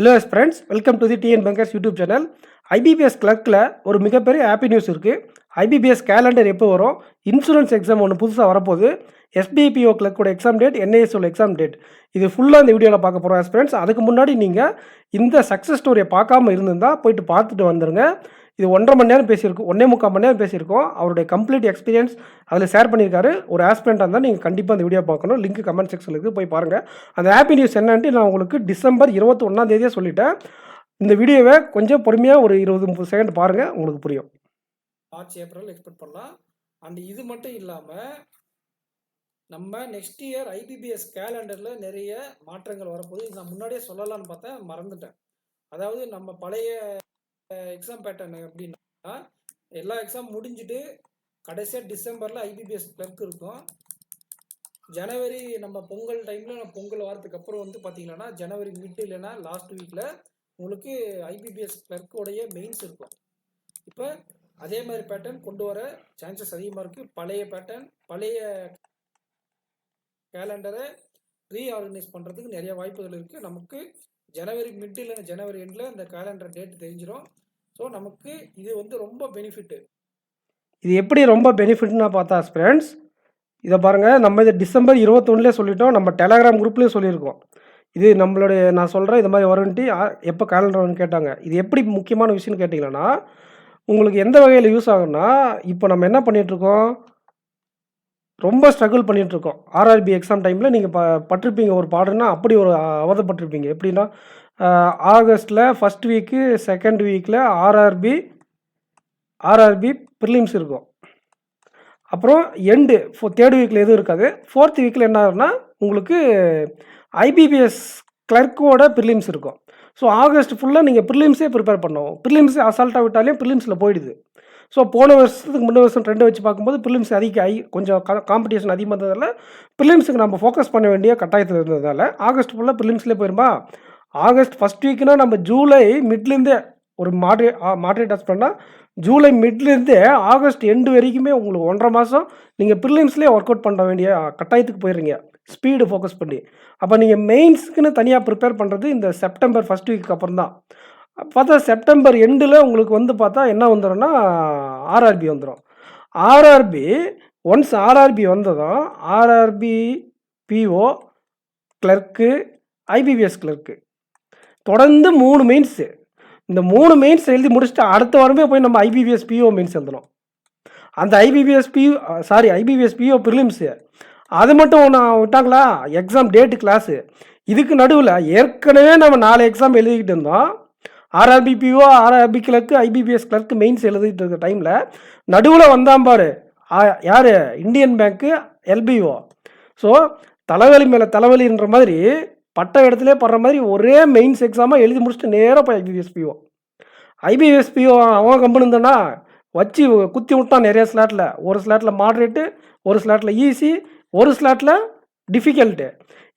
Hello friends, welcome to the TN bankers YouTube channel. IBPS கிளர்க்கில் ஒரு மிகப்பெரிய happy news இருக்குது. ஐபிபிஎஸ் கேலண்டர் எப்போ வரும்? இன்சூரன்ஸ் எக்ஸாம் ஒன்று புதுசாக வரப்போகுது. எஸ்பிபிஓ கிளர்க்கோட எக்ஸாம் டேட், என்ஐஎஸோட எக்ஸாம் டேட், இது ஃபுல்லாக இந்த வீடியோவில் பார்க்க போகிறோம் ஃப்ரெண்ட்ஸ். அதுக்கு முன்னாடி நீங்கள் இந்த சக்ஸஸ் ஸ்டோரியை பார்க்காம இருந்திருந்தால் போயிட்டு பார்த்துட்டு வந்துடுங்க. இது 1.5 மணி நேரம் பேசியிருக்கோம், 1.25 மணி நேரம் பேசியிருக்கோம். அவருடைய கம்ப்ளீட் எக்ஸ்பீரியன்ஸ் அதில் ஷேர் பண்ணியிருக்காரு. ஒரு ஆஸ்பிரண்டாக இருந்தால் நீங்கள் கண்டிப்பாக அந்த வீடியோ பார்க்கணும். லிங்க் கமெண்ட் செக்ஷனுக்கு போய் பாருங்கள். அந்த ஹாப்பி நியூஸ் என்னன்ட்டு நான் உங்களுக்கு டிசம்பர் 21 சொல்லிட்டேன். இந்த வீடியோவை கொஞ்சம் பொறுமையாக ஒரு 20-30 செகண்ட் பாருங்கள், உங்களுக்கு புரியும். மார்ச் ஏப்ரல் எக்ஸ்பெக்ட் பண்ணலாம். அண்ட் இது மட்டும் இல்லாமல் நம்ம நெக்ஸ்ட் இயர் ஐபிபிஎஸ் கேலண்டரில் நிறைய மாற்றங்கள் வரப்போகுது. இது நான் முன்னாடியே சொல்லலான்னு பார்த்தேன், மறந்துட்டேன். அதாவது நம்ம பழைய எக்ஸாம் பேட்டர்ன் எப்படின்னா, எல்லா எக்ஸாம் முடிஞ்சுட்டு கடைசியாக டிசம்பரில் ஐபிபிஎஸ் கிளர்க் இருக்கும். ஜனவரி நம்ம பொங்கல் டைமில், பொங்கல் வாரத்துக்கு அப்புறம் வந்து பார்த்தீங்கன்னா ஜனவரி மிட் இல்லைன்னா லாஸ்ட் வீக்கில் உங்களுக்கு ஐபிபிஎஸ் கிளர்க்கோடைய மெயின்ஸ் இருக்கும். இப்போ அதே மாதிரி பேட்டர்ன் கொண்டு வர சான்சஸ் அதிகமாக இருக்குது. பழைய பேட்டர்ன், பழைய கேலண்டரை ரீஆர்கனைஸ் பண்ணுறதுக்கு நிறைய வாய்ப்புகள் இருக்குது. நமக்கு ஜனவரி மிட் இல்லைன்னா ஜனவரி எண்டில் இந்த கேலண்டர் டேட் தெரிஞ்சிடும். ஸோ நமக்கு இது வந்து ரொம்ப பெனிஃபிட்டு. இது எப்படி ரொம்ப பெனிஃபிட்னா பார்த்தா ஃப்ரெண்ட்ஸ், இதை பாருங்கள். நம்ம இதை டிசம்பர் 21 சொல்லிட்டோம். நம்ம டெலகிராம் குரூப்லேயும் சொல்லியிருக்கோம். இது நம்மளுடைய, நான் சொல்கிறேன் இது மாதிரி வரும்ன்ட்டு. எப்போ கேலண்டர் வரும்னு கேட்டாங்க. இது எப்படி முக்கியமான விஷயம்னு கேட்டிங்கன்னா, உங்களுக்கு எந்த வகையில் யூஸ் ஆகும்னா, இப்போ நம்ம என்ன பண்ணிகிட்ருக்கோம், ரொம்ப ஸ்ட்ரகிள் பண்ணிகிட்ருக்கோம். ஆர்ஆர்பி எக்ஸாம் டைமில் நீங்கள் பட்டிருப்பீங்க ஒரு பாடுன்னா, அப்படி ஒரு அவதப்பட்டிருப்பீங்க. எப்படின்னா, ஆகஸ்ட்டில் ஃபஸ்ட் வீக்கு, செகண்ட் வீக்கில் ஆர்ஆர்பி ப்ரிலிம்ஸ் இருக்கும். அப்புறம் எண்டு தேர்ட் வீக்கில் எதுவும் இருக்காது. ஃபோர்த் வீக்கில் என்ன ஆகும்னா உங்களுக்கு ஐபிபிஎஸ் கிளர்க்கோட ப்ரிலிம்ஸ் இருக்கும். ஸோ ஆகஸ்ட் ஃபுல்லாக நீங்கள் ப்ரிலிம்ஸே ப்ரிப்பேர் பண்ணணும். ப்ரிலிம்ஸே அசால்ட்டாக விட்டாலே ப்ரிலிம்ஸில் போயிடுது. ஸோ போன வருஷத்துக்கு முன்ன வருஷம் 2 வச்சு பார்க்கும்போது ப்ரிலிம்ஸ் கொஞ்சம் காம்படிஷன் அதிகமாக இருந்ததால் ப்ரிலிம்ஸுக்கு நம்ம ஃபோக்கஸ் பண்ண வேண்டிய கட்டாயத்தில் இருந்ததால் ஆகஸ்ட் ஃபுல்லாக ப்ரிலிம்ஸ்லேயே போயிருமா. ஆகஸ்ட் ஃபஸ்ட் வீக்குனா நம்ம ஜூலை மிட்லேருந்தே ஒரு மாட்ரேட் டச் பண்ணால் ஜூலை மிட்லேருந்தே ஆகஸ்ட் எண்டு வரைக்குமே உங்களுக்கு 1.5 மாதம் நீங்கள் ப்ரிலிம்ஸ்லேயே ஒர்க் அவுட் பண்ண வேண்டிய கட்டாயத்துக்கு போயிடுறீங்க, ஸ்பீடு ஃபோக்கஸ் பண்ணி. அப்போ நீங்கள் மெயின்ஸுக்குன்னு தனியாக ப்ரிப்பேர் பண்ணுறது இந்த செப்டம்பர் ஃபஸ்ட் வீக்கு அப்புறம் தான். பார்த்தா செப்டம்பர் எண்டில் உங்களுக்கு வந்து பார்த்தா என்ன வந்துடும்னா ஆர்ஆர்பி வந்துடும். ஆர்ஆர்பி ஒன்ஸ் ஆர்ஆர்பி வந்ததும் RRB PO clerk, IBPS clerk தொடர்ந்து 3 மெயின்ஸு. இந்த 3 மெயின்ஸ் எழுதி முடிச்சுட்டு அடுத்த வாரமே போய் நம்ம ஐபிபிஎஸ் பிஓ மெயின்ஸ் எழுதணும். அந்த ஐபிபிஎஸ் பிஓ ப்ரிலிம்ஸு அது மட்டும் ஒன்று விட்டாங்களா, எக்ஸாம் டேட்டு கிளாஸு. இதுக்கு நடுவில் ஏற்கனவே நம்ம 4 எக்ஸாம் எழுதிக்கிட்டு இருந்தோம். RRB PO, RRB clerk, IBPS clerk mains எழுதிட்டு இருக்க டைமில் நடுவில் வந்தான் பாரு யார், இந்தியன் பேங்க்கு, எல்பிஓ. ஸோ தலைவலி மேலே தலைவலின்ற மாதிரி பட்ட இடத்துல படுற மாதிரி ஒரே மெயின்ஸ் எக்ஸாமாக எழுதி முடிச்சுட்டு நேராக போய் ஐபிபிஎஸ் பிஓ அவன் கம்பெனி இருந்தானா வச்சு குத்தி விட்டான் நிறைய ஸ்லாட்டில். ஒரு ஸ்லாட்டில் மாட்ரேட்டு, ஒரு ஸ்லாட்டில் ஈஸி, ஒரு ஸ்லாட்டில் டிஃபிகல்ட்டு.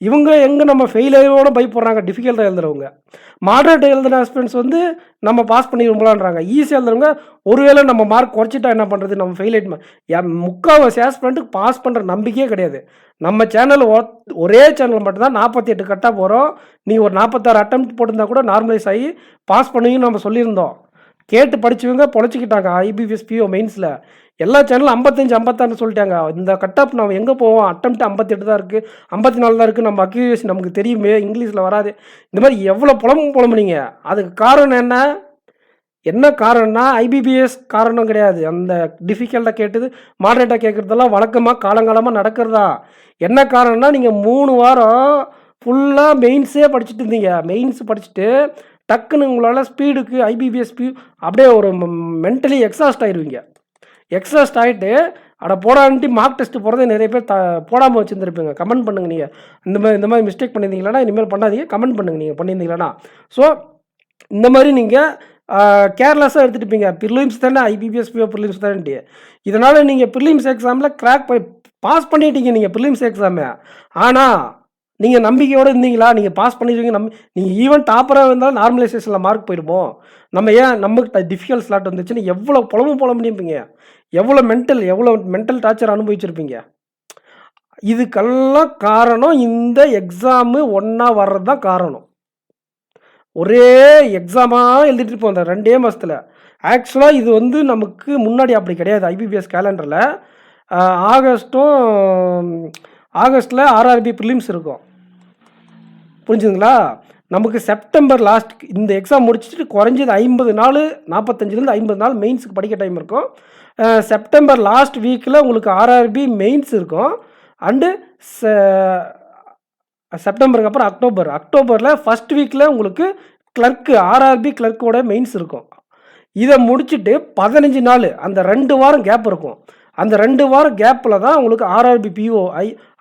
இவங்க எங்கே நம்ம ஃபெயிலியரோட பயப்படுறாங்க, டிஃபிகல்ட்டாக எழுதுறவங்க. மாட்ரேட் எழுதுன ஆஸ்பிரண்ட்ஸ் வந்து நம்ம பாஸ் பண்ணிடுவோம்லான்றாங்க. ஈஸியாக எழுதுறவங்க ஒருவேளை நம்ம மார்க் குறைச்சிட்டா என்ன பண்ணுறது, நம்ம ஃபெயில் ஆகிட்டு முக்கால்வாசி ஆஸ்பிரண்ட்டுக்கு பாஸ் பண்ணுற நம்பிக்கையே கிடையாது. நம்ம சேனல் ஒரே சேனல் மட்டும்தான் 48 கட்டாக போகிறோம். நீங்கள் ஒரு 46 அட்டெம்ப்ட் போட்டிருந்தா கூட நார்மலைஸ் ஆகி பாஸ் பண்ணுவீங்கன்னு நம்ம சொல்லியிருந்தோம். கேட்டு படித்தவங்க பொழைச்சிக்கிட்டாங்க. ஐபிபிஎஸ் பிஓ மெயின்ஸில் எல்லா சேனலும் 55, 56 சொல்லிட்டாங்க. இந்த கட்டப் நம்ம எங்கே போவோம், அட்டெம்ப்ட் 58 தான் இருக்குது, 54 தான் இருக்குது. நம்ம அக்யூரேசி நமக்கு தெரியுமே, இங்கிலீஷில் வராது. இந்த மாதிரி எவ்வளோ புலம்புனீங்க. அதுக்கு காரணம் என்ன காரணம்னா ஐபிபிஎஸ் காரணம் கிடையாது. அந்த டிஃபிகல்ட்டாக கேட்டது மாடரேட்டாக கேட்குறதெல்லாம் வழக்கமாக காலங்காலமாக நடக்கிறதா. என்ன காரணம்னா நீங்கள் 3 வாரம் ஃபுல்லாக மெயின்ஸே படிச்சுட்டு இருந்தீங்க. மெயின்ஸ் படிச்சுட்டு டக்குன்னு உங்களால் ஸ்பீடுக்கு ஐபிபிஎஸ் அப்படியே ஒரு மென்டலி எக்ஸாஸ்ட் ஆகிடுவீங்க. எக்ஸாஸ்ட் ஆகிட்டு அட போடான்ட்டு மார்க் டெஸ்ட்டு போகிறதே நிறைய பேர் போடாமல் வச்சுருந்துருப்பீங்க. கமெண்ட் பண்ணுங்கள் நீங்கள் இந்த மாதிரி மிஸ்டேக் பண்ணியிருந்தீங்களா, இனிமேல் பண்ணாதீங்க, கமெண்ட் பண்ணுங்கள் நீங்கள் பண்ணியிருந்தீங்களா. ஸோ இந்த மாதிரி நீங்கள் கேர்லெஸ்ஸாக எடுத்துகிட்டுப்பீங்க. ப்ரிலிம்ஸ் தானே, ஐபிபிஎஸ் பிஓ ப்ரிலிம்ஸ் தானே. இதனால் நீங்கள் ப்ரிலிம்ஸ் எக்ஸாமில் பாஸ் பண்ணிட்டீங்க நீங்கள் ப்ரிலிம்ஸ் எக்ஸாமு. ஆனால் நீங்கள் நம்பிக்கையோடு இருந்தீங்களா, நீங்கள் பாஸ் பண்ணிடுவீங்க. நீங்கள் ஈவன் டாப்பராக இருந்தாலும் நார்மலைசேஷனில் மார்க் போயிடுவோம். நம்ம ஏன் நமக்கு டிஃபிகல்ட் ஸ்லாட் வந்துச்சுன்னு எவ்வளோ புலம்பிப்பீங்க, எவ்வளோ மென்டல் டார்ச்சர் அனுபவிச்சிருப்பீங்க. இதுக்கெல்லாம் காரணம் இந்த எக்ஸாமு ஒன்றா வர்றது தான் காரணம். ஒரே எக்ஸாமாக எழுதிட்டு இருப்போம் அந்த 2 மாதத்தில். ஆக்சுவலாக இது வந்து நமக்கு முன்னாடி அப்படி கிடையாது. ஐபிபிஎஸ் கேலண்டரில் ஆகஸ்ட்டில் ஆர்ஆர்பி ப்ரிலிம்ஸ் இருக்கும். புரிஞ்சுதுங்களா? நமக்கு செப்டம்பர் லாஸ்ட் இந்த எக்ஸாம் முடிச்சுட்டு குறைஞ்சது 50 நாள் 45லேருந்து 50 நாள் மெயின்ஸுக்கு படிக்க டைம் இருக்கும். செப்டம்பர் லாஸ்ட் வீக்கில் உங்களுக்கு ஆர்ஆர்பி மெயின்ஸ் இருக்கும். அண்டு செப்டம்பருக்கு அப்புறம் அக்டோபரில் ஃபஸ்ட் வீக்கில் உங்களுக்கு ஆர்ஆர்பி கிளர்க்கோட மெயின்ஸ் இருக்கும். இதை முடிச்சுட்டு 15 நாள் அந்த 2 வாரம் கேப் இருக்கும். அந்த 2 வாரம் கேப்பில் தான் உங்களுக்கு ஆர்ஆர்பி பிஓ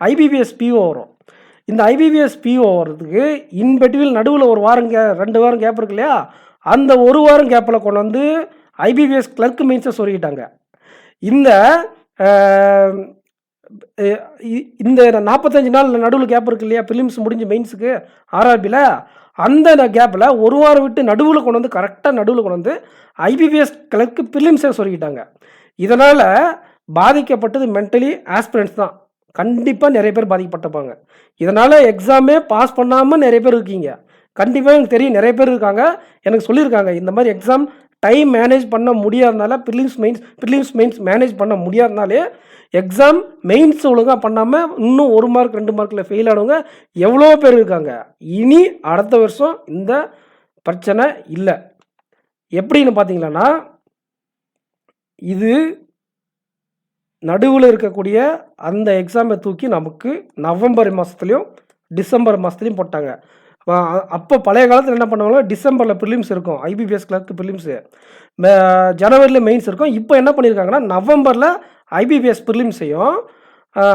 ஐபிபிஎஸ் பிஓ வரும். இந்த ஐபிபிஎஸ் பிஓ வர்றதுக்கு இன்பிட்வீன் நடுவில் 2 வாரம் கேப் இருக்கு இல்லையா, அந்த 1 வாரம் கேப்பில் கொண்டு வந்து ஐபிபிஎஸ் கிளர்க் மெயின்ஸை சொல்லிக்கிட்டாங்க. இந்த 45 நாள் நடுவில் கேப் இருக்கு இல்லையா, ப்ரிலிம்ஸ் முடிஞ்சு மெயின்ஸுக்கு ஆர்ஆர்பியில், அந்த கேப்பில் 1 வாரம் விட்டு நடுவில் கொண்டு வந்து கரெக்டாக நடுவில் கொண்டு வந்து ஐபிபிஎஸ் கிளர்க்கு ப்ரிலிம்ஸை சொல்லிக்கிட்டாங்க. இதனால் பாதிக்கப்பட்டது மென்டலி ஆஸ்பிரண்ட்ஸ் தான். கண்டிப்பாக நிறைய பேர் பாதிக்கப்பட்டிருப்பாங்க. இதனால் எக்ஸாமே பாஸ் பண்ணாமல் நிறைய பேர் இருக்கீங்க. கண்டிப்பாக எனக்கு தெரியும் நிறைய பேர் இருக்காங்க, எனக்கு சொல்லியிருக்காங்க. இந்த மாதிரி எக்ஸாம் டைம் மேனேஜ் பண்ண முடியாதனால ப்ரிலிம்ஸ் மெயின்ஸ் மேனேஜ் பண்ண முடியாதனாலே எக்ஸாம் மெயின்ஸ் ஒழுங்காக பண்ணாமல் இன்னும் 1 மார்க் 2 மார்க்கில் ஃபெயில் ஆனவங்க எவ்வளோ பேர் இருக்காங்க. இனி அடுத்த வருஷம் இந்த பிரச்சனை இல்லை. எப்படின்னு பார்த்தீங்களன்னா, இது நடுவில் இருக்கக்கூடிய அந்த எக்ஸாமை தூக்கி நமக்கு நவம்பர் மாதத்துலேயும் டிசம்பர் மாதத்துலேயும் போட்டாங்க. அப்போ பழைய காலத்தில் என்ன பண்ணுவாங்க, டிசம்பரில் ப்ரிலிம்ஸ் இருக்கும், ஐபிபிஎஸ் கிளர்க்கு ப்ரிலிம்ஸு, ஜனவரியில் மெயின்ஸ் இருக்கும். இப்போ என்ன பண்ணியிருக்காங்கன்னா, நவம்பரில் ஐபிபிஎஸ் ப்ரிலிம்ஸையும்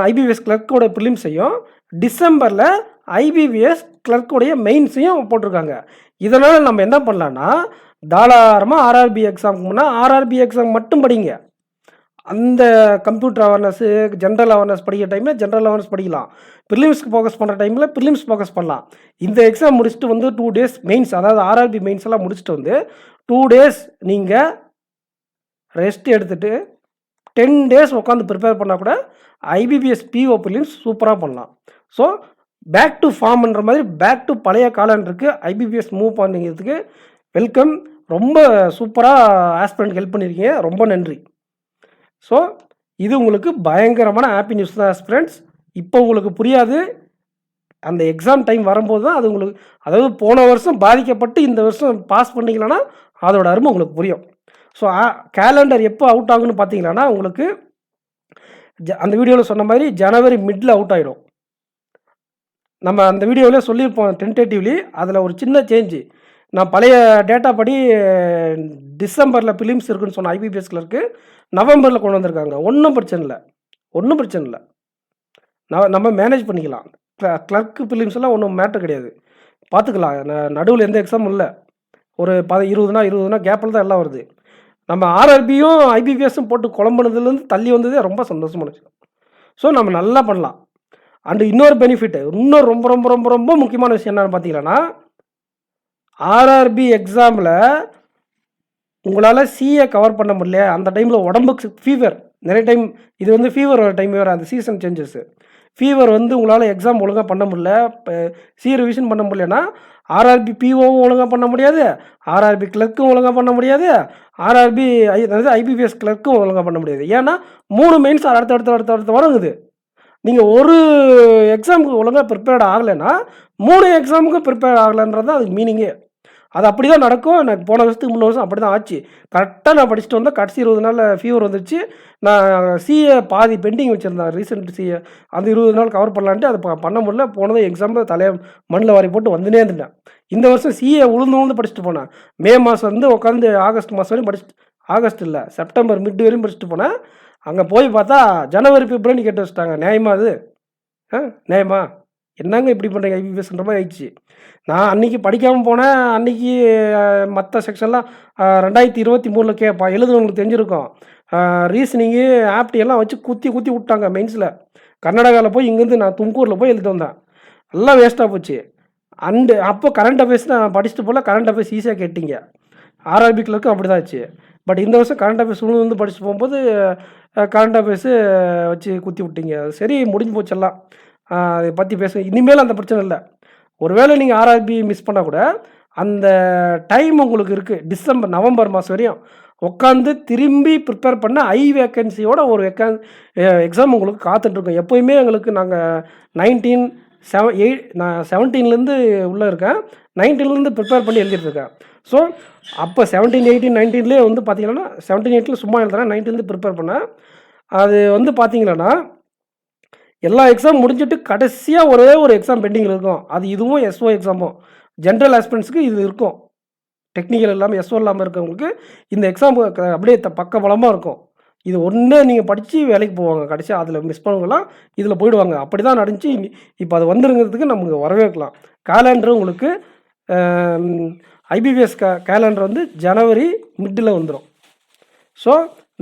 ஐபிபிஎஸ் கிளர்க்கோட ப்ரிலிம்ஸையும், டிசம்பரில் ஐபிபிஎஸ் கிளர்க்குடைய மெயின்ஸையும் போட்டிருக்காங்க. இதனால் நம்ம என்ன பண்ணலான்னா, தாராளமாக ஆர்ஆர்பி எக்ஸாமுக்கு முன்னால் ஆர்ஆர்பி எக்ஸாம் மட்டும் படிங்க. அந்த கம்ப்யூட்டர் அவேர்னஸ்ஸு, ஜென்ரல் அவேர்னஸ் படிக்கிற டைமில் ஜென்ரல் அவேர்னஸ் படிக்கலாம். ப்ரிலிம்ஸ்க்கு ஃபோக்கஸ் பண்ணுற டைமில் ப்ரிலிம்ஸ் ஃபோக்கஸ் பண்ணலாம். இந்த எக்ஸாம் முடிச்சுட்டு வந்து 2 டேஸ் மெயின்ஸ், அதாவது ஆர்ஆர்பி மெயின்ஸ் எல்லாம் முடிச்சுட்டு வந்து 2 டேஸ் நீங்கள் ரெஸ்ட் எடுத்துகிட்டு 10 டேஸ் உட்காந்து ப்ரிப்பேர் பண்ணால் கூட ஐபிபிஎஸ் பிஓ ப்ரிலிம்ஸ் சூப்பராக பண்ணலாம். ஸோ பேக் டு ஃபார்ம்ன்ற மாதிரி பேக் டு பழைய காலண்டருக்கு ஐபிபிஎஸ் மூவ் பண்ணிக்கிறதுக்கு வெல்கம். ரொம்ப சூப்பராக ஆஸ்பிரண்ட் ஹெல்ப் பண்ணியிருக்கீங்க, ரொம்ப நன்றி. ஸோ இது உங்களுக்கு பயங்கரமான ஹாப்பி நியூஸ் தான் ஆஸ்பிரண்ட்ஸ். இப்போ உங்களுக்கு புரியாது, அந்த எக்ஸாம் டைம் வரும்போது தான் அது உங்களுக்கு, அதாவது போன வருஷம் பாதிக்கப்பட்டு இந்த வருஷம் பாஸ் பண்ணிக்கலன்னா அதோட அருமை உங்களுக்கு புரியும். ஸோ கேலண்டர் எப்போ அவுட் ஆகுன்னு பார்த்தீங்கன்னா, உங்களுக்கு அந்த வீடியோவில் சொன்ன மாதிரி ஜனவரி மிடில் அவுட் ஆகிடும். நம்ம அந்த வீடியோவில் சொல்லியிருப்போம் டென்டேட்டிவ்லி. அதில் ஒரு சின்ன சேஞ்சு, நான் பழைய டேட்டா படி டிசம்பரில் ப்ரிலிம்ஸ் இருக்குன்னு சொன்ன ஐபிபிஎஸ் கிளர்க்கு நவம்பரில் கொண்டு வந்திருக்காங்க. ஒன்றும் பிரச்சனை இல்லை. நம்ம மேனேஜ் பண்ணிக்கலாம். கிளர்க்கு ப்ரிலிம்ஸ் எல்லாம் ஒன்றும் மேட்டர் கிடையாது, பார்த்துக்கலாம். நடுவில் எந்த எக்ஸாமும் இல்லை. ஒரு 20 கேப்பில் தான் எல்லாம் வருது. நம்ம ஆர்ஆர்பியும் ஐபிபிஎஸும் போட்டு குழம்புனதுலேருந்து தள்ளி வந்ததே ரொம்ப சந்தோஷமான விஷயம். ஸோ நம்ம நல்லா பண்ணலாம். அண்டு இன்னொரு பெனிஃபிட்டு, இன்னொரு ரொம்ப ரொம்ப ரொம்ப ரொம்ப முக்கியமான விஷயம் என்னென்னு பார்த்தீங்கன்னா, ஆர்ஆர்பி எக்ஸாமில் உங்களால் சிஏ கவர் பண்ண முடியல, அந்த டைமில் உடம்புக்கு ஃபீவர் நிறைய டைம், இது வந்து ஃபீவர் வர டைம் வேறு, அந்த சீசன் சேஞ்சஸ்ஸு, ஃபீவர் வந்து உங்களால் எக்ஸாம் ஒழுங்காக பண்ண முடியல, சி ரிவிஷன் பண்ண முடியலன்னா ஆர்ஆர்பி பிஓவும் ஒழுங்காக பண்ண முடியாது, ஆர்ஆர்பி கிளர்க்கும் ஒழுங்காக பண்ண முடியாது, அதாவது ஐபிபிஎஸ் கிளர்க்கும் ஒழுங்காக பண்ண முடியாது. ஏன்னா 3 மெயின்ஸ் அடுத்த வரங்குது. நீங்கள் ஒரு எக்ஸாமுக்கு ஒழுங்காக ப்ரிப்பேர்ட் ஆகலைன்னா 3 எக்ஸாமுக்கு ப்ரிப்பேர் ஆகலைன்றது தான் அதுக்கு மீனிங்கே. அது அப்படி தான் நடக்கும். எனக்கு போன வருஷத்துக்கு 3 வருஷம் அப்படி தான் ஆச்சு. கரெக்டாக நான் படிச்சுட்டு வந்தால் கடைசி 20 நாளில் ஃபீவர் வந்துச்சு. நான் சிஏ பாதி பெண்டிங் வச்சுருந்தேன், ரீசெண்ட் சிஏ, அந்த 20 நாள் கவர் பண்ணலான்ட்டு அதை பண்ண முடியல. போனதும் எக்ஸாம்பிள் தலையை மண்ணில் வாரி போட்டு வந்துனே இருந்துட்டேன். இந்த வருஷம் சிஏ உழுந்து படிச்சுட்டு போனேன். மே மாதம் வந்து உட்காந்து ஆகஸ்ட் மாதம் வரையும் படிச்சுட்டு, ஆகஸ்ட் இல்லை செப்டம்பர் மிட் வரையும் படிச்சுட்டு போனேன். அங்கே போய் பார்த்தா ஜனவரி பிப்ரவரி கேட்டு வச்சுட்டாங்க. நியாயமா அது? நியாயமா? என்னங்க இப்படி பண்ணுறீங்க ஐபிபிஎஸ்ன்ற மாதிரி ஆயிடுச்சு. நான் அன்றைக்கி படிக்காமல் போனேன். அன்றைக்கி மற்ற செக்ஷன்லாம் 2023 எழுதுனவங்களுக்கு தெரிஞ்சிருக்கும். ரீசனிங்கு ஆப்டி எல்லாம் வச்சு குத்தி விட்டாங்க மெயின்ஸில். கர்நாடகாவில் போய் இங்கேருந்து நான் தும்கூரில் போய் எழுதிட்டு வந்தேன். எல்லாம் வேஸ்ட்டாக போச்சு. அப்போ கரண்ட் அஃபேர்ஸ் நான் படிச்சுட்டு போல, கரண்ட் அஃபேர்ஸ் ஈஸியாக கேட்டிங்க. ஆர்ஆர்பிக்களுக்கும் அப்படி தான் ஆச்சு. பட் இந்த வருஷம் கரண்ட் அஃபேர்ஸ் வந்து படிச்சுட்டு போகும்போது கரண்ட் அஃபேர்ஸு வச்சு குத்தி விட்டீங்க. சரி, முடிஞ்சு போச்செல்லாம். அதை பற்றி பேச இனிமேல் அந்த பிரச்சனை இல்லை. ஒருவேளை நீங்கள் ஆர்ஆர்பி மிஸ் பண்ணால் கூட அந்த டைம் உங்களுக்கு இருக்குது. நவம்பர் மாதம் வரையும் உட்காந்து திரும்பி ப்ரிப்பேர் பண்ண வேக்கன்சியோட ஒரு எக்ஸாம் உங்களுக்கு காத்துட்ருக்கோம். எப்போயுமே எங்களுக்கு நாங்கள் 17லேருந்து உள்ளே இருக்கேன். 19லேருந்து ப்ரிப்பேர் பண்ணி எழுதிட்டுருக்கேன். ஸோ அப்போ 17, 18, 19லேயே வந்து பார்த்தீங்கன்னா 17, 18ல் சும்மா எழுதுறேன். 19லேருந்து ப்ரிப்பேர் பண்ணேன். அது வந்து பார்த்தீங்கன்னா எல்லா எக்ஸாம் முடிஞ்சிட்டு கடைசியாக ஒரே ஒரு எக்ஸாம் பெண்டிங்கில் இருக்கும். அது இதுவும் எஸ்ஓ எக்ஸாமும். ஜென்ரல் ஆஸ்பிரண்ட்ஸ்க்கு இது இருக்கும். டெக்னிக்கல் இல்லாமல் எஸ்ஓ இல்லாமல் இருக்கவங்களுக்கு இந்த எக்ஸாம் அப்படியே பக்கபலமாக இருக்கும். இது ஒன்றே நீங்கள் படித்து வேலைக்கு போவாங்க. கடைசியாக அதில் மிஸ் பண்ணவங்களாம் இதில் போயிடுவாங்க. அப்படி தான் நடந்துச்சு. இப்போ அது வந்துருங்கிறதுக்கு நமக்கு வரவேற்கலாம். கேலண்டர் உங்களுக்கு ஐபிபிஎஸ் கேலண்டர் வந்து ஜனவரி மிட்டில் வந்துடும். ஸோ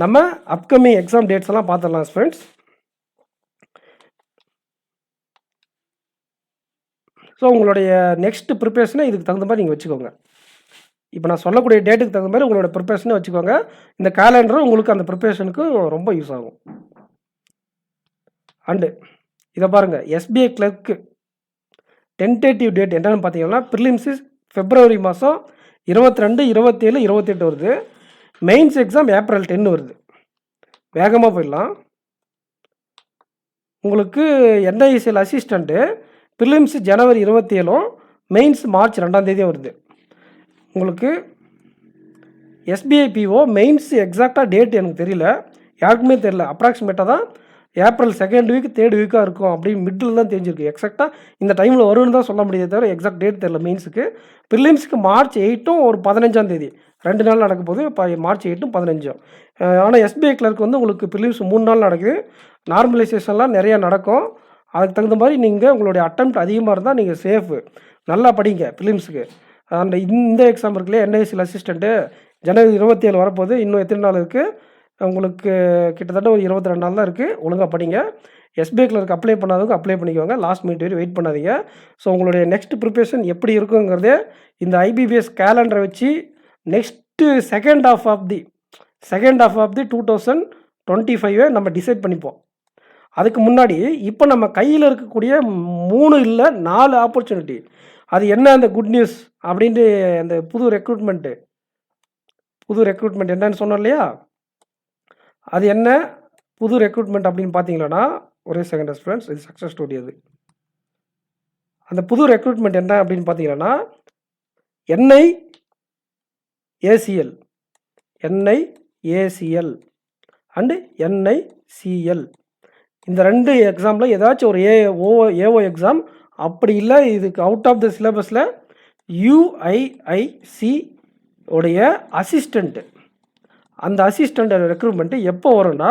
நம்ம அப்கமிங் எக்ஸாம் டேட்ஸ் எல்லாம் பார்த்துடலாம் ஃப்ரெண்ட்ஸ். ஸோ உங்களுடைய நெக்ஸ்ட் ப்ரிப்பரேஷனை இதுக்கு தகுந்த மாதிரி நீங்கள் வச்சுக்கோங்க. இப்போ நான் சொல்லக்கூடிய டேட்டுக்கு தகுந்த மாதிரி உங்களோட ப்ரிப்பரேஷனை வச்சுக்கோங்க. இந்த கேலண்டரும் உங்களுக்கு அந்த ப்ரிப்பரேஷனுக்கு ரொம்ப யூஸ் ஆகும். அண்டு இதை பாருங்கள், எஸ்பிஐ கிளர்க்கு டென்டேட்டிவ் டேட் என்னென்னு பார்த்தீங்கன்னா ப்ரிலிம்ஸ் February மாதம் 22, 27, 28 வருது. மெயின்ஸ் எக்ஸாம் April 10 வருது. வேகமாக போயிடலாம். உங்களுக்கு என்ஐசிஎல் அசிஸ்டண்ட்டு ப்ரிலிம்ஸ் ஜனவரி 27, மெயின்ஸ் மார்ச் 2ஆம் தேதி வருது. உங்களுக்கு எஸ்பிஐ பிஓ மெயின்ஸ் எக்ஸாக்டாக டேட் எனக்கு தெரியல, யாருக்குமே தெரியல. அப்ராக்சிமேட்டாக தான் April 2nd வீக் 3rd வீக்காக இருக்கும் அப்படின்னு மிடில் தான் தெரிஞ்சிருக்கு. எக்ஸாக்டாக இந்த டைமில் வரும்னு தான் சொல்ல முடியாது, தவிர எக்ஸாக்ட் டேட் தெரியல மெயின்ஸுக்கு. ப்ரிலிம்ஸுக்கு March 8ம் ஒரு 15ஆம் தேதி 2 நாள் நடக்க போகுது. இப்போ March 8ம் 15ம். ஆனால் எஸ்பிஐ கிளர்க் வந்து உங்களுக்கு ப்ரிலிம்ஸ் 3 நாள் நடக்குது. நார்மலைசேஷன்லாம் நிறையா நடக்கும். அதுக்கு தகுந்த மாதிரி நீங்கள் உங்களுடைய அட்டெம்ப்ட் அதிகமாக இருந்தால் நீங்கள் சேஃபு. நல்லா படிங்க ப்ரிலிம்ஸுக்கு. அந்த இந்த எக்ஸாம் இருக்குல்லையே என்ஐசிஎல் அசிஸ்டண்ட்டு ஜனவரி 27 வரப்போகுது. இன்னும் எத்தனை நாள் இருக்குது உங்களுக்கு? கிட்டத்தட்ட ஒரு 22 நாள் தான் இருக்குது. ஒழுங்காக படிங்க. எஸ்பிஐ கிளர்க்கு அப்ளை பண்ணாதவங்க அப்ளை பண்ணிக்கோங்க. லாஸ்ட் மினிட் வரை வெயிட் பண்ணாதீங்க. ஸோ உங்களுடைய நெக்ஸ்ட் ப்ரிப்பரேஷன் எப்படி இருக்குங்கிறதே இந்த ஐபிபிஎஸ் கேலண்டரை வச்சு next second half of the 2025 நம்ம டிசைட் பண்ணிப்போம். அதுக்கு முன்னாடி இப்போ நம்ம கையில் இருக்கக்கூடிய 3 இல்லை 4 ஆப்பர்ச்சுனிட்டி. அது என்ன அந்த குட் நியூஸ் அப்படின்ட்டு அந்த புது ரெக்ரூட்மெண்ட் என்னன்னு சொன்னோம் இல்லையா? அது என்ன புது ரெக்ரூட்மெண்ட் அப்படின்னு பார்த்தீங்கன்னா, ஒரே செகண்ட் ஸ்டூடெண்ட்ஸ், இது சக்ஸஸ் ஸ்டோரி. அது அந்த புது ரெக்ரூட்மெண்ட் என்ன அப்படின்னு பார்த்தீங்கன்னா NIACL அண்டு NICL. இந்த 2 எக்ஸாமில் ஏதாச்சும் ஒரு ஏஓ எக்ஸாம், அப்படி இல்லை இதுக்கு அவுட் ஆஃப் த சிலபஸில் UIIC உடைய அசிஸ்டண்ட்டு, அந்த அசிஸ்டண்ட் ரெக்ரூட்மெண்ட்டு எப்போ வரும்னா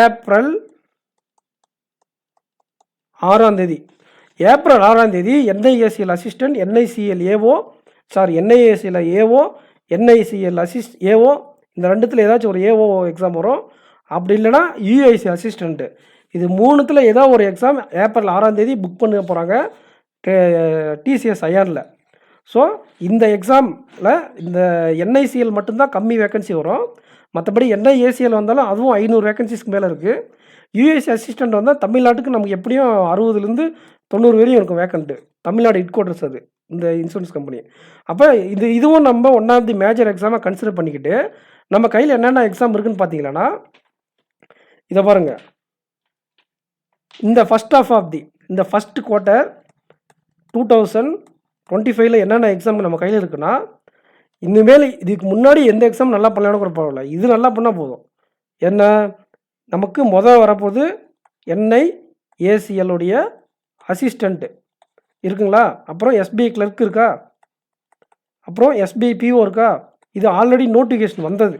April 6ஆம் தேதி. April 6ஆம் தேதி NIACL assistant, NICL AO, NIACL AO, NICL AO, இந்த 2த்தில் ஏதாச்சும் ஒரு ஏஓ எக்ஸாம் வரும். அப்படி இல்லைனா UIC அசிஸ்டண்ட்டு. இது 3த்தில் ஏதோ ஒரு எக்ஸாம் April 6ஆம் தேதி புக் பண்ண போகிறாங்க TCS ஐஆரில். ஸோ இந்த எக்ஸாமில் இந்த NICL மட்டும்தான் கம்மி வேக்கன்சி வரும். மற்றபடி NIACL வந்தாலும் அதுவும் 500 வேக்கன்சிஸ்க்கு மேலே இருக்குது. UIC அசிஸ்டண்ட் வந்தால் தமிழ்நாட்டுக்கு நமக்கு எப்படியும் 60லேருந்து 90 வரையும் இருக்கும் வேக்கண்ட்டு. தமிழ்நாடு ஹெட் குவார்ட்டர்ஸ் அது, இந்த இன்சூரன்ஸ் கம்பெனி. அப்போ இதுவும் நம்ம ஒன் ஆஃப் தி மேஜர் எக்ஸாமாக கன்சிடர் பண்ணிக்கிட்டு நம்ம கையில் என்னென்ன எக்ஸாம் இருக்குதுன்னு பார்த்தீங்கன்னா, இதை பாருங்கள். இந்த இந்த ஃபஸ்ட் குவார்ட்டர் 2025 என்னென்ன எக்ஸாம் நம்ம கையில் இருக்குன்னா, இனிமேல் இதுக்கு முன்னாடி எந்த எக்ஸாம் நல்லா பண்ணலான்னு கூட பரவாயில்ல, இது நல்லா பண்ணால் போதும். என்ன நமக்கு வரப்போது NIACL உடைய அசிஸ்டண்ட்டு இருக்குங்களா, அப்புறம் SBI கிளர்க் இருக்கா, அப்புறம் SBI PO இருக்கா. இது ஆல்ரெடி நோட்டிஃபிகேஷன் வந்தது.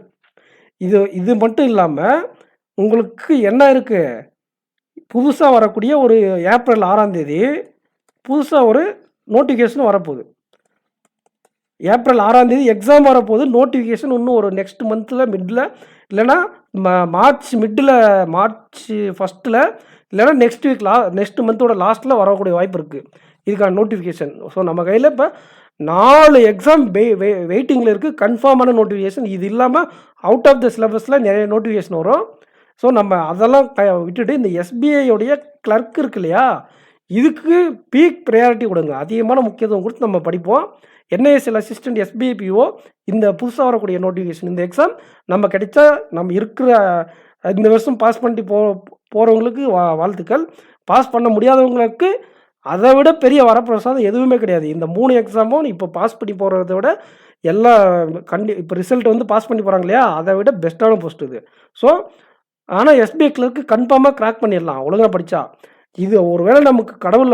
இது மட்டும் இல்லாமல் உங்களுக்கு என்ன இருக்குது, புதுசாக வரக்கூடிய ஒரு April 6ஆம் தேதி புதுசாக ஒரு நோட்டிஃபிகேஷன் வரப்போகுது. April 6ஆம் தேதி எக்ஸாம் வரப்போகுது. நோட்டிஃபிகேஷன் இன்னும் ஒரு நெக்ஸ்ட் மந்தில் மிட்டில், இல்லைனா மார்ச் மிட்டில், March 1st இல்லைனா நெக்ஸ்ட் மந்தோட லாஸ்ட்டில் வரக்கூடிய வாய்ப்பு இருக்குது இதுக்கான நோட்டிஃபிகேஷன். ஸோ நம்ம கையில் இப்போ 4 எக்ஸாம் வெயிட்டிங்கில் இருக்குது, கன்ஃபார்மான நோட்டிஃபிகேஷன். இது இல்லாமல் அவுட் ஆஃப் த சிலபஸில் நிறைய நோட்டிஃபிகேஷன் வரும். ஸோ நம்ம அதெல்லாம் விட்டுட்டு இந்த SBIயோடைய கிளர்க் இருக்கு இல்லையா, இதுக்கு பீக் ப்ரையாரிட்டி கொடுங்க, அதிகமான முக்கியத்துவம் கொடுத்து நம்ம படிப்போம். என்ஐஎஸ்எல் அசிஸ்டன்ட் எஸ்பிஐபிஓ இந்த புதுசாக வரக்கூடிய நோட்டிஃபிகேஷன். இந்த எக்ஸாம் நம்ம கிடைச்சா நம்ம இருக்கிற இந்த வருஷம் பாஸ் பண்ணிட்டு போகிறவங்களுக்கு வாழ்த்துக்கள். பாஸ் பண்ண முடியாதவங்களுக்கு அதை விட பெரிய வரப்பிரசாதம் எதுவுமே கிடையாது. இந்த 3 எக்ஸாமும் இப்போ பாஸ் பண்ணி போகிறத விட எல்லா இப்போ ரிசல்ட் வந்து பாஸ் பண்ணி போகிறாங்க இல்லையா, அதை விட பெஸ்ட்டான போஸ்ட் இது. ஸோ ஆனால் எஸ்பிஐ கிளர்க்கு கன்ஃபார்மாக கிராக் பண்ணிடலாம் ஒழுங்காக படித்தா. இது ஒருவேளை நமக்கு கடவுள்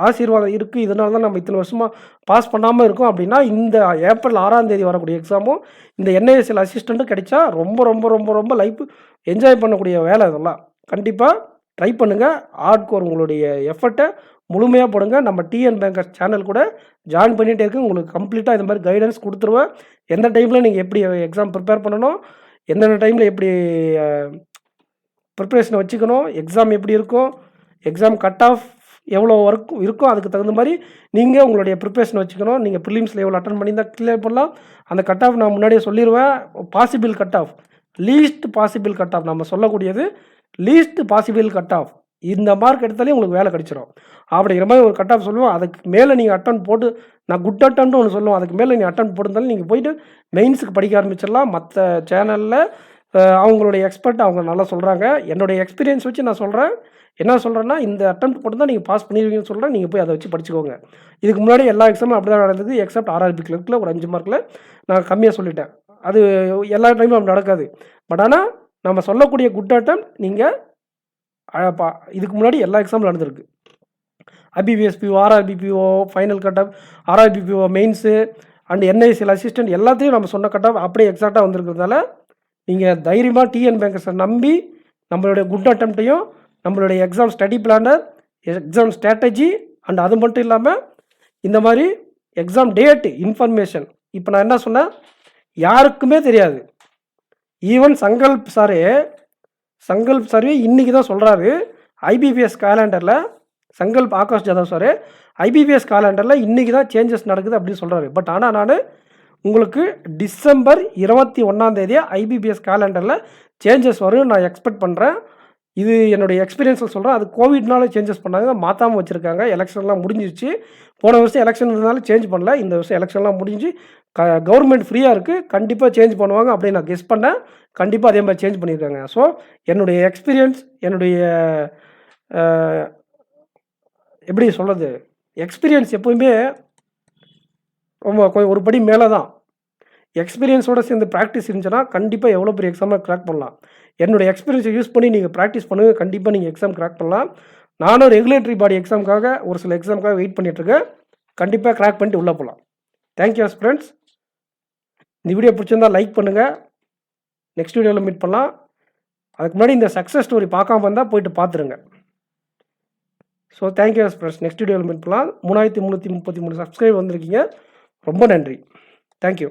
ஆசீர்வாதம் இருக்குது, இதனால தான் நம்ம இத்தனை வருஷமாக பாஸ் பண்ணாமல் இருக்கோம் அப்படின்னா, இந்த ஏப்ரல் 6ஆம் தேதி வரக்கூடிய எக்ஸாமும் இந்த என்ஐஎஸ்எல் அசிஸ்டண்ட்டும் கிடைச்சா ரொம்ப ரொம்ப ரொம்ப ரொம்ப லைஃப் என்ஜாய் பண்ணக்கூடிய வேலை இதெல்லாம். கண்டிப்பாக ட்ரை பண்ணுங்கள். ஹார்ட் கோர் உங்களுடைய எஃபர்ட்டை முழுமையாக போடுங்க. நம்ம டிஎன் பேங்கர்ஸ் சேனல் கூட ஜாயின் பண்ணிகிட்டே இருக்கு. உங்களுக்கு கம்ப்ளீட்டாக இந்த மாதிரி கைடன்ஸ் கொடுத்துருவேன். எந்த டைமில் நீங்கள் எப்படி எக்ஸாம் ப்ரிப்பேர் பண்ணணும், எந்தெந்த டைமில் எப்படி ப்ரிப்பரேஷனை வச்சுக்கணும், எக்ஸாம் எப்படி இருக்கும், எக்ஸாம் கட் ஆஃப் எவ்வளோ ஒர்க் இருக்கும், அதுக்கு தகுந்த மாதிரி நீங்கள் உங்களுடைய ப்ரிப்பரேஷன் வச்சுக்கணும். நீங்கள் ப்ரிலிம்ஸில் எவ்வளோ அட்டன் பண்ணி தான் கிளியர் பண்ணலாம். அந்த கட் ஆஃப் நான் முன்னாடியே சொல்லிடுவேன். Possible cut off, least possible cut off, நம்ம சொல்லக்கூடியது லீஸ்ட் பாசிபிள் கட் ஆஃப். இந்த மார்க் எடுத்தாலே உங்களுக்கு வேலை கிடைச்சிடும். அப்படிங்கிற மாதிரி ஒரு கட் ஆஃப் சொல்லுவோம். அதுக்கு மேலே நீங்கள் அட்டன் போட்டு, நான் குட் அட்டன்ட்டு ஒன்று சொல்லுவோம், அதுக்கு மேலே நீங்கள் அட்டன் போட்டிருந்தாலும் நீங்கள் போய்ட்டு மெயின்ஸுக்கு படிக்க ஆரம்பிச்சிடலாம். மற்ற சேனலில் அவங்களுடைய எக்ஸ்பர்ட் அவங்க நல்லா சொல்கிறாங்க. என்னுடைய எக்ஸ்பீரியன்ஸ் வச்சு நான் சொல்கிறேன். என்ன சொல்கிறேன்னா, இந்த அட்டெம்ப்ட் போட்டு தான் நீங்கள் பாஸ் பண்ணிடுவீங்கன்னு சொல்கிறேன். நீங்கள் போய் அதை வச்சு படிச்சுக்கோங்க. இதுக்கு முன்னாடி எல்லா எக்ஸாமும் அப்படி தான் நடந்தது. எக்ஸப்ட் ஆர்ஆர்பி கிளர்க்கில் ஒரு 5 மார்க்கில் நான் கம்மியாக சொல்லிட்டேன். அது எல்லா டைமும் அப்படி நடக்காது. பட் ஆனால் நம்ம சொல்லக்கூடிய குட் அட்டெம்ப்ட் நீங்கள் இதுக்கு முன்னாடி எல்லா எக்ஸாமும் நடந்திருக்கு. IBPS PO, RRB PO, final cut off, RRB PO mains and NIACL assistant எல்லாத்தையும் நம்ம சொன்ன கட் ஆஃப் அப்படியே எக்ஸாக்டாக வந்திருக்கிறதால நீங்கள் தைரியமாக டிஎன் பேங்கர்ஸை நம்பி நம்மளுடைய குட் அட்டெம்ப்டையும், நம்மளுடைய exam study planar, exam strategy and அது மட்டும் இல்லாமல் இந்த மாதிரி எக்ஸாம் டேட் இன்ஃபர்மேஷன் இப்போ நான் என்ன சொன்னேன் யாருக்குமே தெரியாது. ஈவன் சங்கல்ப் சாரே இன்றைக்கி தான் சொல்கிறாரு. ஐபிபிஎஸ் கேலண்டரில் சங்கல்ப் ஆகாஷ் ஜாதவ் சார் ஐபிபிஎஸ் கேலண்டரில் இன்றைக்கி தான் சேஞ்சஸ் நடக்குது அப்படின்னு சொல்கிறாரு. பட் ஆனால் நான் உங்களுக்கு டிசம்பர் 21ஆம் தேதி ஐபிபிஎஸ் கேலண்டரில் சேஞ்சஸ் வரும் நான் எக்ஸ்பெக்ட் பண்ணுறேன். இது என்னுடைய எக்ஸ்பீரியன்ஸில் சொல்கிறேன். அது கோவிட்னால சேஞ்சஸ் பண்ணாங்க, மாற்றாமல் வச்சுருக்காங்க. எலெக்ஷன்லாம் முடிஞ்சிச்சு. போன வருஷம் எலெக்ஷன் இருந்தனால சேஞ்ச் பண்ணல. இந்த வருஷம் எலெக்ஷன்லாம் முடிஞ்சு கவர்மெண்ட் ஃப்ரீயாக இருக்குது. கண்டிப்பாக சேஞ்ச் பண்ணுவாங்க அப்படின்னு நான் கெஸ் பண்ணேன். கண்டிப்பாக அதே மாதிரி சேஞ்ச் பண்ணியிருக்காங்க. ஸோ என்னுடைய எக்ஸ்பீரியன்ஸ், என்னுடைய எப்படி சொல்கிறது, எக்ஸ்பீரியன்ஸ் எப்போயுமே ரொம்ப ஒரு படி மேலே தான். எக்ஸ்பீரியன்ஸோடு சேர்ந்து ப்ராக்டிஸ் இருந்துச்சுன்னா கண்டிப்பாக எவ்வளோ பெரிய எக்ஸாமை கிராக் பண்ணலாம். என்னுடைய எக்ஸ்பீரியன்ஸை யூஸ் பண்ணி நீங்கள் ப்ராக்டிஸ் பண்ணுங்கள். கண்டிப்பாக நீங்கள் எக்ஸாம் கிராக் பண்ணலாம். நானும் ரெகுலேட்டரி பாடி எக்ஸாமுக்காக ஒரு சில எக்ஸாமுக்காக வெயிட் பண்ணிகிட்ருக்கேன். கண்டிப்பாக கிராக் பண்ணிட்டு உள்ளே போகலாம். Thank you friends. இந்த வீடியோ பிடிச்சிருந்தா லைக் பண்ணுங்கள். நெக்ஸ்ட் வீடியோவில் மீட் பண்ணலாம். அதுக்கு முன்னாடி இந்த சக்ஸஸ் ஸ்டோரி பார்க்காம வந்தால் போயிட்டு பார்த்துருங்க. So thank you friends. நெக்ஸ்ட் வீடியோவில் மீட் பண்ணலாம். 3333 சப்ஸ்கிரைப் வந்திருக்கீங்க. ரொம்ப நன்றி. தேங்க்யூ.